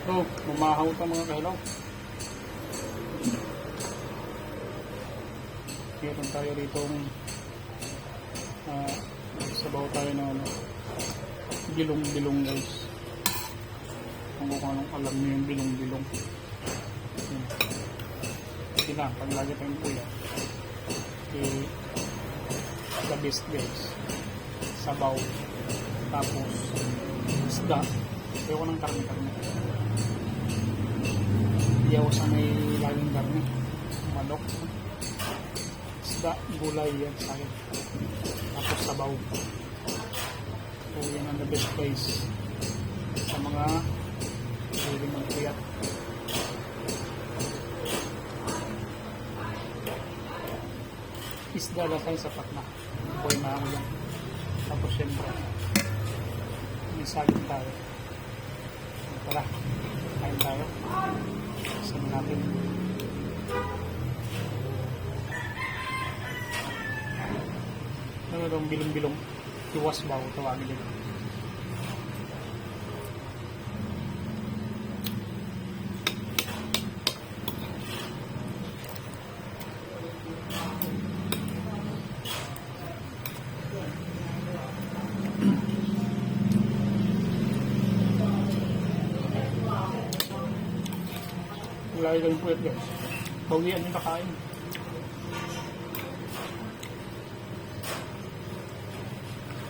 So, mamahaw ito mga kahilaw. Meron tayo rito sabaw tayo ng bilong-bilong guys. Kung anong alam nyo yung bilong-bilong. Sige na, pag lagi tayong kuya. The best guys. Sabaw. Tapos, isda. Ayaw ko ng karne-karne. Ayaw sa may laging karne. Manok. Isda, gulay yan sa akin. Tapos sabaw. So yan ang the best place sa mga hindi magkuyat. Isda lang tayo sapat na. Buhay na ako yan. Tapos syempre may saging tayo. Tara, kain tayo. Sama natin. Ano itong bilong-bilong? Iwas ba o tawagin nila? Wala yung puwet guys. Bawian yung kakain.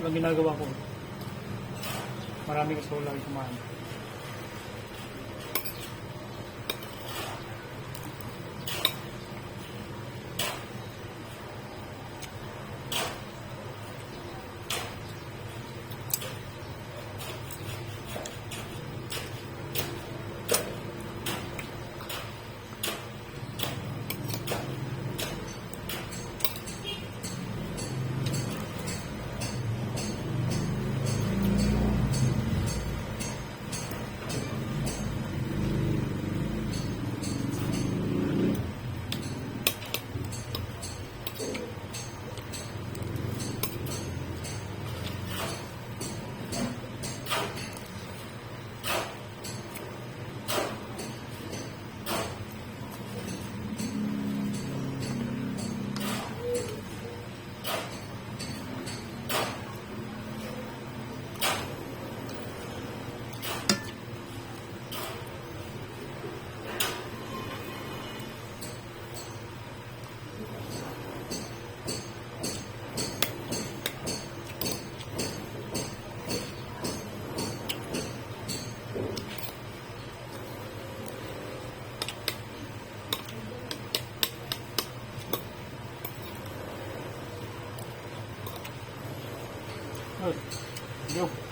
Ang ginagawa ko, marami kasi wala yung kumain. Good. Go.